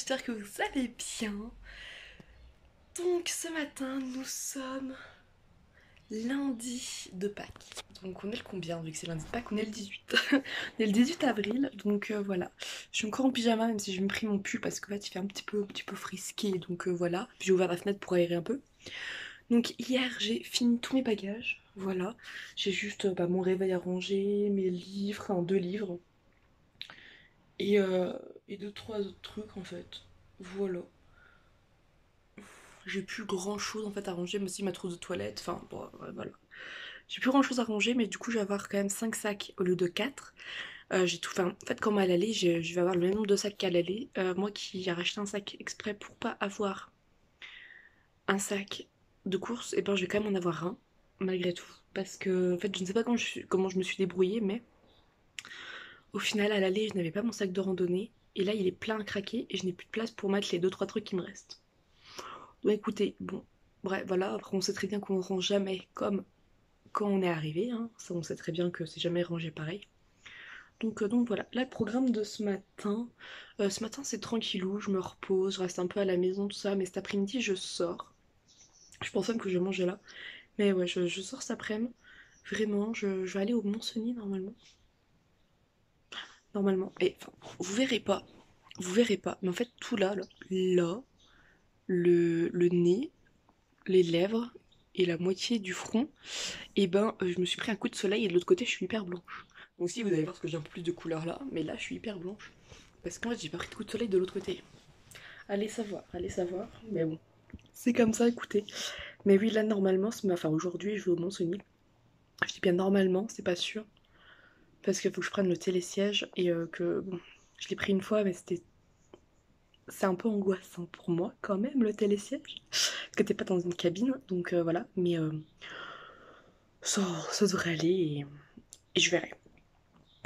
j'espère que vous allez bien. Donc ce matin, nous sommes lundi de Pâques. Donc on est le combien vu que c'est lundi de Pâques? On est le 18. On est le 18 avril, donc voilà. Je suis encore en pyjama même si j'ai pris mon pull parce qu'en fait il fait un petit peu frisqué, donc voilà. Puis j'ai ouvert la fenêtre pour aérer un peu. Donc hier j'ai fini tous mes bagages, voilà. J'ai juste mon réveil à ranger, mes livres, enfin 2 livres. Et, euh, et 2, 3 autres trucs en fait. Voilà. J'ai plus grand chose en fait à ranger, mais aussi ma trousse de toilette, enfin bon, ouais, voilà. J'ai plus grand chose à ranger, mais du coup je vais avoir quand même 5 sacs au lieu de 4. J'ai tout, enfin, en fait, comme à l'aller, je vais avoir le même nombre de sacs qu'à l'aller. Moi qui ai racheté un sac exprès pour pas avoir un sac de course, et ben je vais quand même en avoir un, malgré tout. Parce que, en fait, je ne sais pas comment je me suis débrouillée, mais au final, à l'aller, je n'avais pas mon sac de randonnée. Et là, il est plein à craquer et je n'ai plus de place pour mettre les 2, 3 trucs qui me restent. Donc écoutez, bon, bref, voilà, après on sait très bien qu'on ne range jamais comme quand on est arrivé, hein. Ça on sait très bien que c'est jamais rangé pareil. Donc voilà, là le programme de ce matin c'est tranquillou, je me repose, je reste un peu à la maison, tout ça, mais cet après-midi je sors. Je pense même que je vais manger là, mais ouais, je sors cet après-midi, vraiment, je vais aller au Mont-Cenis normalement. Normalement, et enfin, vous verrez pas, mais en fait tout là, le nez, les lèvres et la moitié du front, et ben je me suis pris un coup de soleil et de l'autre côté je suis hyper blanche. Donc si vous allez voir que j'ai un peu plus de couleur là, mais là je suis hyper blanche. Parce qu'en fait j'ai pas pris de coup de soleil de l'autre côté. Allez savoir, mais bon. C'est comme ça, écoutez. Mais oui, là normalement, enfin aujourd'hui je vais au Mont-Cenis. Je dis bien normalement, c'est pas sûr. Parce qu'il faut que je prenne le télésiège et que bon, je l'ai pris une fois, mais c'est un peu angoissant pour moi quand même le télésiège. Parce que t'es pas dans une cabine, donc voilà. Mais ça devrait aller et je verrai.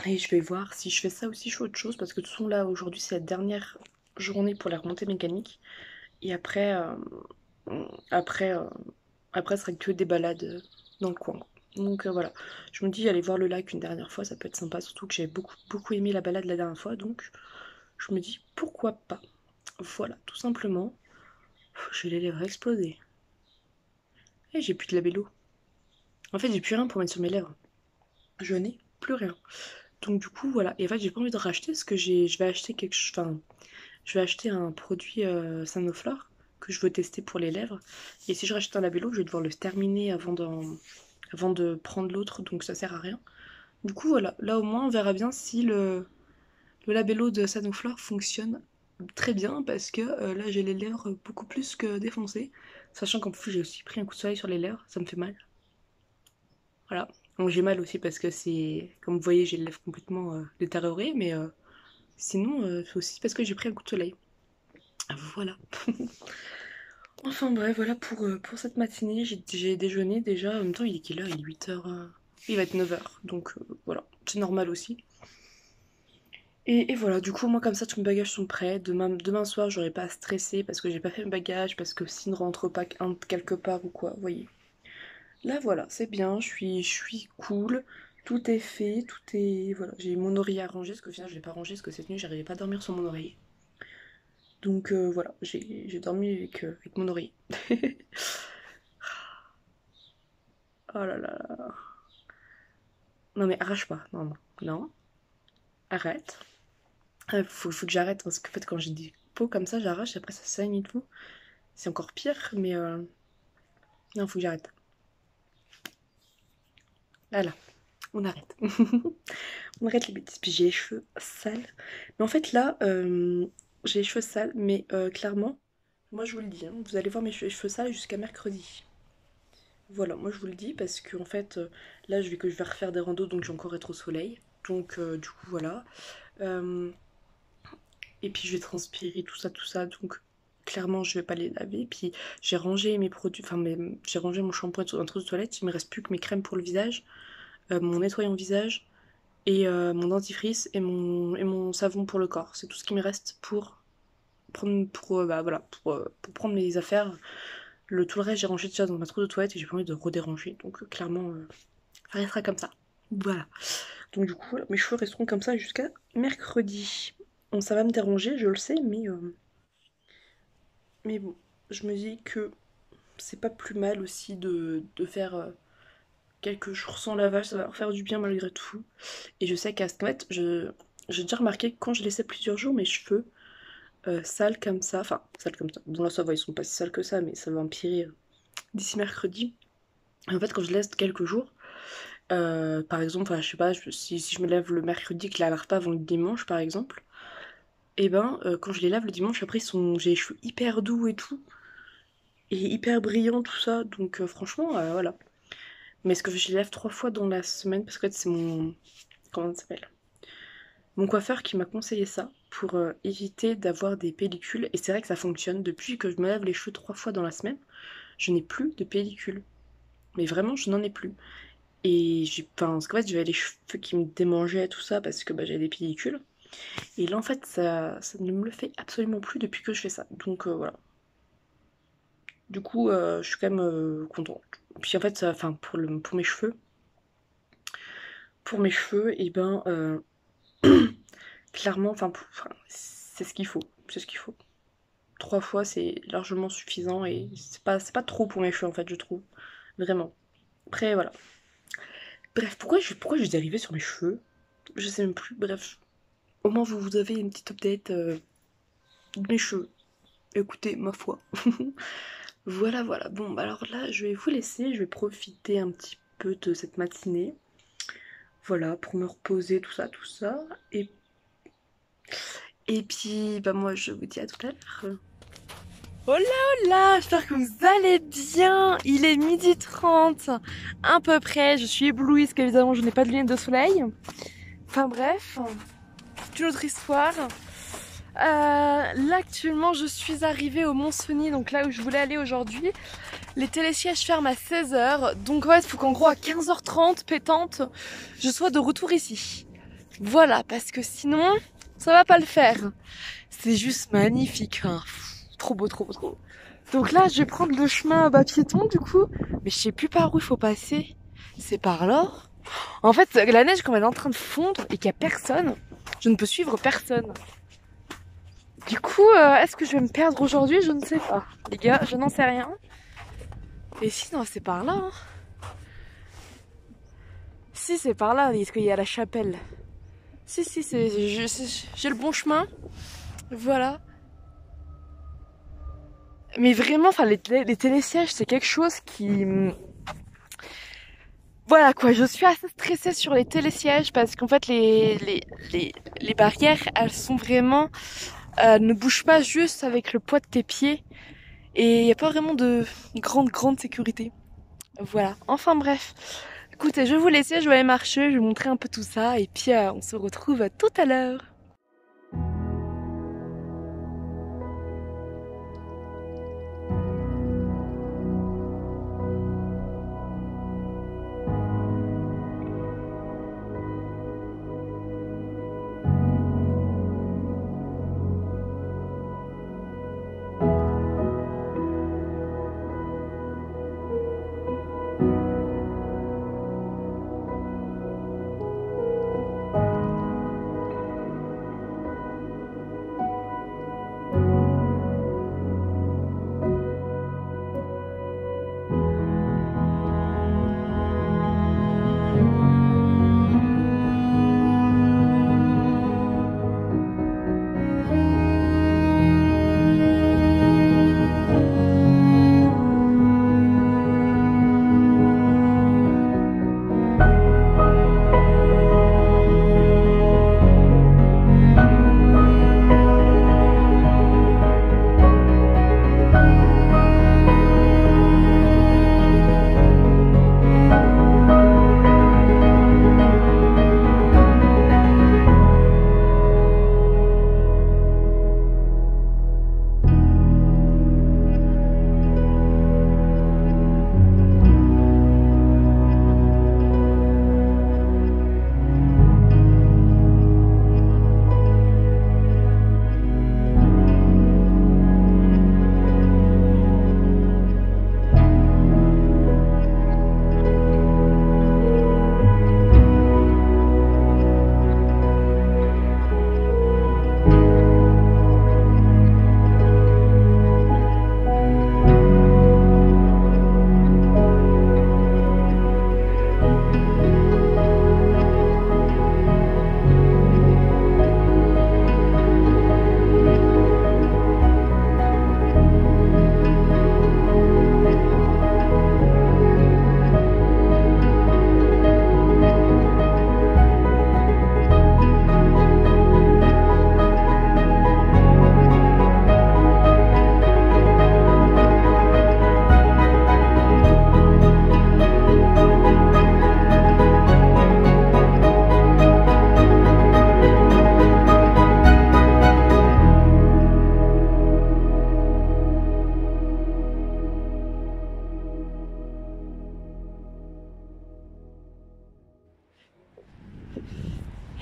Et je vais voir si je fais ça aussi, je fais autre chose, parce que de toute façon là aujourd'hui c'est la dernière journée pour la remontée mécanique. Et après, euh, après ce sera que des balades dans le coin. Donc voilà, je me dis aller voir le lac une dernière fois, ça peut être sympa, surtout que j'avais beaucoup aimé la balade la dernière fois, donc je me dis pourquoi pas. Voilà, tout simplement, j'ai les lèvres explosées. Et j'ai plus de labello. En fait, j'ai plus rien pour mettre sur mes lèvres. Je n'ai plus rien. Donc du coup, voilà. Et en fait, j'ai pas envie de racheter parce que je vais acheter quelque chose. Enfin, je vais acheter un produit Sanoflore que je veux tester pour les lèvres. Et si je rachète un labello, je vais devoir le terminer avant de prendre l'autre, donc ça sert à rien. Du coup, voilà. Là, au moins, on verra bien si le labello de Sanoflore fonctionne très bien parce que là, j'ai les lèvres beaucoup plus que défoncées. Sachant qu'en plus, j'ai aussi pris un coup de soleil sur les lèvres, ça me fait mal. Voilà. Donc j'ai mal aussi parce que c'est, comme vous voyez, j'ai les lèvres complètement détériorées, mais sinon, c'est aussi parce que j'ai pris un coup de soleil. Voilà. Enfin bref, voilà pour cette matinée. J'ai déjeuné déjà. En même temps, il est quelle heure? Il est 8h. Il va être 9h. Donc voilà, c'est normal aussi. Et voilà, du coup, moi comme ça, tous mes bagages sont prêts. Demain soir, j'aurai pas à stresser parce que j'ai pas fait mes bagages, parce que s'ils ne rentrent pas quelque part ou quoi, vous voyez. Là, voilà, c'est bien, je suis cool. Tout est fait, tout est... Voilà, j'ai mon oreiller à ranger, parce qu'au final, je l'ai pas rangé, parce que cette nuit, j'arrivais pas à dormir sur mon oreiller. Donc voilà, j'ai dormi avec mon oreiller. Oh là là là. Non mais arrache pas, non, non, non, arrête. Faut que j'arrête, parce qu'en fait, quand j'ai des peaux comme ça, j'arrache, et après ça saigne et tout. C'est encore pire, mais non, faut que j'arrête. Voilà, on arrête. On arrête les bêtises. Puis j'ai les cheveux sales. Mais en fait, là, j'ai les cheveux sales, mais clairement, moi je vous le dis, hein, vous allez voir mes cheveux sales jusqu'à mercredi. Voilà, moi je vous le dis parce que en fait, là je vais refaire des randos, donc je vais encore être au soleil. Donc du coup voilà. Euh, et puis je vais transpirer tout ça. Donc clairement je vais pas les laver. Puis j'ai rangé mes produits, enfin j'ai rangé mon shampoing dans trousse de toilette. Il me reste plus que mes crèmes pour le visage, mon nettoyant visage et mon dentifrice et mon savon pour le corps. C'est tout ce qui me reste pour prendre voilà, pour prendre mes affaires. Tout le reste j'ai rangé déjà dans ma trousse de toilette et j'ai pas envie de redéranger. Donc clairement ça restera comme ça. Voilà. Donc du coup voilà, mes cheveux resteront comme ça jusqu'à mercredi. Bon, ça va me déranger, je le sais, mais Mais bon, je me dis que c'est pas plus mal aussi de faire quelques jours sans lavage, ça va leur faire du bien malgré tout. Et je sais qu'à ce fait, j'ai déjà remarqué que quand je laissais plusieurs jours mes cheveux sales comme ça, enfin sales comme ça, bon là ça va, ils sont pas si sales que ça, mais ça va empirer d'ici mercredi. Et en fait, quand je laisse quelques jours, par exemple, enfin, je sais pas, si je me lève le mercredi, que je la lave pas avant le dimanche par exemple, et ben quand je les lave le dimanche, après j'ai les cheveux hyper doux et tout, et hyper brillants, tout ça, donc franchement, voilà. Mais est-ce que je les lave 3 fois dans la semaine? Parce que en fait, c'est mon. Comment ça s'appelle? Mon coiffeur qui m'a conseillé ça pour éviter d'avoir des pellicules. Et c'est vrai que ça fonctionne. Depuis que je me lave les cheveux 3 fois dans la semaine, je n'ai plus de pellicules. Mais vraiment, je n'en ai plus. Et enfin, parce qu'en fait, j'avais les cheveux qui me démangeaient, tout ça, parce que bah, j'avais des pellicules. Et là, en fait, ça ne me le fait absolument plus depuis que je fais ça. Donc voilà. Du coup, je suis quand même contente. Puis en fait, enfin, pour mes cheveux, et ben, clairement, enfin, c'est ce qu'il faut. C'est ce qu'il faut. 3 fois, c'est largement suffisant et c'est pas trop pour mes cheveux, en fait, je trouve. Vraiment. Après, voilà. Bref, pourquoi je suis arrivée sur mes cheveux? Je sais même plus. Bref, au moins, vous avez une petite update de mes cheveux. Écoutez, ma foi. Voilà, voilà. Bon, bah alors là, je vais vous laisser. Je vais profiter un petit peu de cette matinée. Voilà, pour me reposer, tout ça, tout ça. Et puis, bah moi, je vous dis à tout à l'heure. Hola hola, j'espère que vous allez bien. Il est 12h30, à peu près. Je suis éblouie parce qu'évidemment je n'ai pas de lunettes de soleil. Enfin bref, c'est une autre histoire. Là actuellement je suis arrivée au Mont-Cenis, donc là où je voulais aller aujourd'hui. Les télésièges ferment à 16h, donc ouais, il faut qu'en gros à 15h30 pétante, je sois de retour ici. Voilà, parce que sinon ça va pas le faire. C'est juste magnifique, hein. Trop beau, trop beau, trop beau. Donc là, je vais prendre le chemin piéton du coup, mais je sais plus par où il faut passer. C'est par là. En fait, la neige, quand elle est en train de fondre et qu'il y a personne, je ne peux suivre personne. Du coup, est-ce que je vais me perdre aujourd'hui? Je ne sais pas. Les gars, je n'en sais rien. Et sinon, c'est par là. Hein. Si, c'est par là, parce qu'il y a la chapelle. Si, j'ai le bon chemin. Voilà. Mais vraiment, enfin, les télésièges, c'est quelque chose qui... Voilà quoi, je suis assez stressée sur les télésièges parce qu'en fait, les barrières, elles sont vraiment... ne bougent pas juste avec le poids de tes pieds. Et il n'y a pas vraiment de grande sécurité. Voilà. Enfin bref. Écoutez, je vais vous laisser, je vais aller marcher, je vais vous montrer un peu tout ça. Et puis, on se retrouve tout à l'heure.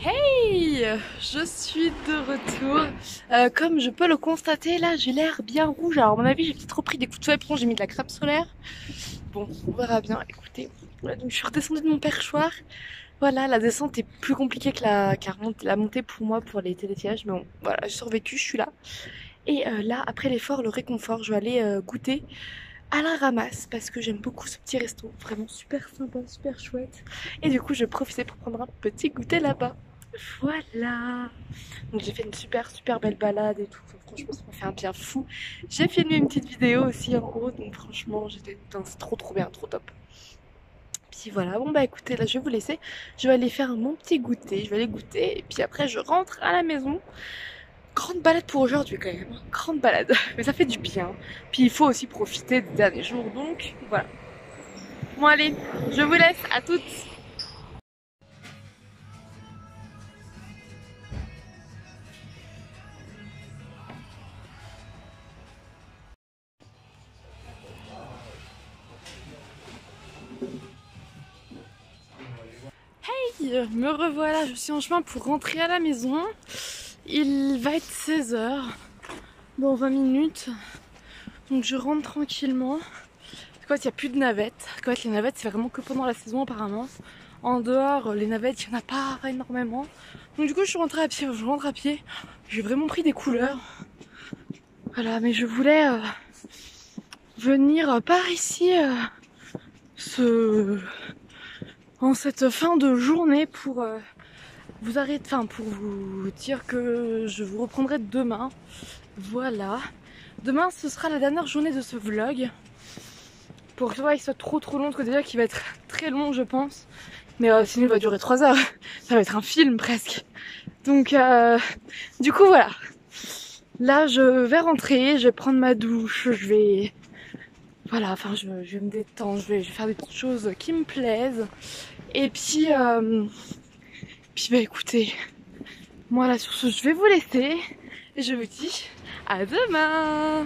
Hey, je suis de retour. Comme je peux le constater, là j'ai l'air bien rouge. Alors à mon avis j'ai peut-être repris des coups de soleil, j'ai mis de la crème solaire. Bon, on verra bien. Écoutez, voilà, donc je suis redescendue de mon perchoir. Voilà, la descente est plus compliquée que la montée pour moi pour les télésièges. Mais bon, voilà, j'ai survécu, je suis là. Et là, après l'effort, le réconfort, je vais aller goûter à la ramasse parce que j'aime beaucoup ce petit resto. Vraiment super sympa, super chouette. Et du coup, je profitais pour prendre un petit goûter là-bas. Voilà. Donc j'ai fait une super belle balade et tout. Enfin, franchement, ça m'a fait un bien fou. J'ai filmé une petite vidéo aussi en haut. Donc franchement, c'est trop bien, trop top. Puis voilà, bon bah écoutez, là je vais vous laisser. Je vais aller faire mon petit goûter. Je vais aller goûter. Et puis après, je rentre à la maison. Grande balade pour aujourd'hui quand même. Grande balade. Mais ça fait du bien. Puis il faut aussi profiter des derniers jours. Donc voilà. Bon allez, je vous laisse. À toutes. Me revoilà, je suis en chemin pour rentrer à la maison. Il va être 16h dans 20 minutes. Donc je rentre tranquillement. Il n'y a plus de navettes. Les navettes c'est vraiment que pendant la saison apparemment. En dehors, les navettes, il n'y en a pas énormément. Donc du coup je rentre à pied. J'ai vraiment pris des couleurs. Voilà, mais je voulais venir par ici en cette fin de journée pour pour vous dire que je vous reprendrai demain. Voilà. Demain, ce sera la dernière journée de ce vlog. Pour que il soit trop long, parce que déjà qu'il va être très long, je pense. Mais sinon, il va durer 3 heures. Ça va être un film presque. Donc, du coup, voilà. Là, je vais rentrer, je vais prendre ma douche, je vais me détendre, je vais faire des petites choses qui me plaisent. Et puis bah écoutez, moi là sur ce je vais vous laisser et je vous dis à demain.